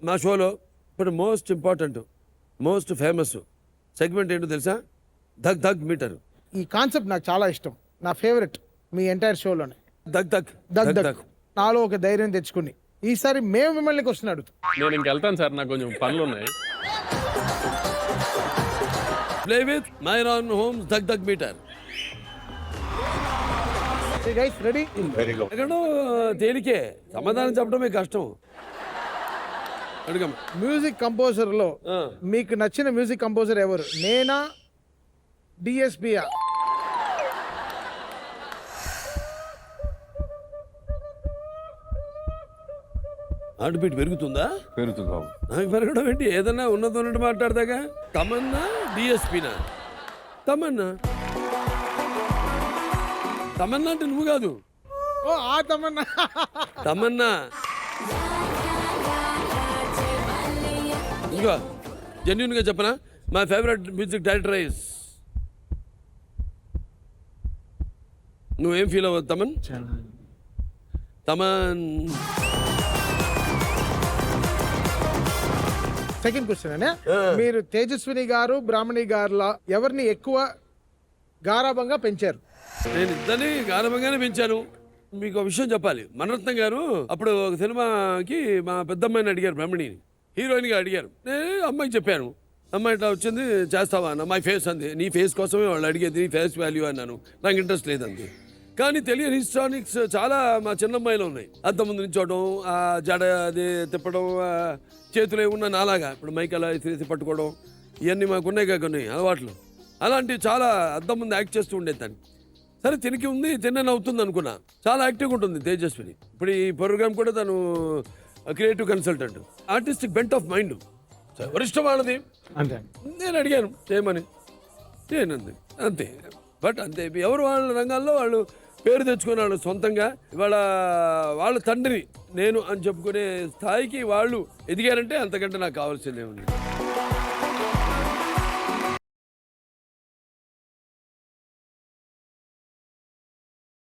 మా షోలో ఇప్పుడు most important most famous segment ఏంటో తెలుసా? ధక్ ధక్ మీటర్. ఈ కాన్సెప్ట్ నాకు చాలా ఇష్టం, నా ఫేవరెట్ మీ ఎంటైర్ షోలోనే. ధక్ ధక్ దగ్ దగ్ నాలో ఒక ధైర్యం తెచ్చుకుని ఈసారి మేము మిమ్మల్ని క్వశ్చన్ అడుగుతాం. నేను ఇంకెళ్తాను సార్, నాకు కొంచెం పనులు ఉన్నాయి. ప్లే విత్ మైరాన్ హోమ్స్ ధక్ ధక్ మీటర్. Guys ready? ఎక్కడో తేలికే, సమాధానం చెప్పడమే కష్టం. అడుగమ్మ. మ్యూజిక్ కంపోజర్ లో మీకు నచ్చిన మ్యూజిక్ కంపోజర్ ఎవరు? నేనా, డిఎస్పియా? హార్ట్ బీట్ పెరుగుతుందా? పెరుగుతుంది బాబు. నాకు పెరగడం ఏంటి? ఏదన్నా ఉన్నట్టు మాట్లాడదాగా. తమన్నా డిఎస్పీనా? తమన్నా తమన్నా అంటే నువ్వు కాదు. ఓ ఆ తమన్నా. తమన్నా ఇంకా జెన్యున్ గా చెప్పనా, my favourite music director is. నువ్వేం ఫీల్ అవ్వదు తమన్? తమన్. సెకండ్ క్వశ్చన్ అనే, మీరు తేజస్విని గారు బ్రాహ్మణి గారులా ఎవరిని ఎక్కువ గారాభంగా పెంచారు? నేను ఇద్దరిని గారభంగానే పెంచాను. మీకు ఒక విషయం చెప్పాలి. మణరత్నం గారు అప్పుడు ఒక సినిమాకి మా పెద్దమ్మాయిని అడిగారు, బ్రహ్మణిని హీరోయిన్గా అడిగారు. నేను అమ్మాయికి చెప్పాను, అమ్మాయి ఇట్లా వచ్చింది చేస్తావా అన్న. మై ఫేస్ అంది. నీ ఫేస్ కోసమే వాళ్ళు అడిగేది, నీ ఫేస్ వాల్యూ అన్నాను. నాకు ఇంట్రెస్ట్ లేదంది. కానీ తెలియని హిస్టానిక్స్ చాలా మా చిన్నమ్మాయిలో ఉన్నాయి. అంతకుముందు నుంచోవడం, ఆ జడ అది తిప్పడం, చేతులు ఏమున్నా నాలాగా ఇప్పుడు మైక్ అలా తీసి పట్టుకోవడం, ఇవన్నీ మాకున్నాయి కొన్ని అలవాట్లు. అలాంటివి చాలా అద్దం ముందు యాక్ట్ చేస్తూ ఉండేది దాన్ని. సరే తినికి ఉంది, తిన్న అవుతుంది అనుకున్నా. చాలా యాక్టివ్గా ఉంటుంది తేజస్విని. ఇప్పుడు ఈ ప్రోగ్రామ్ కూడా తను creative consultant. Artistic bent of mind ఎవరిష్టం వాళ్ళది. అంతే, నేను అడిగాను చేయమని, చేయనంది అంతే. బట్ అంతే, ఎవరు వాళ్ళ రంగాల్లో వాళ్ళు పేరు తెచ్చుకుని వాళ్ళు సొంతంగా ఇవాళ వాళ్ళ తండ్రిని నేను అని చెప్పుకునే స్థాయికి వాళ్ళు ఎదిగారంటే అంతకంటే నాకు కావాల్సిందే ఉంది.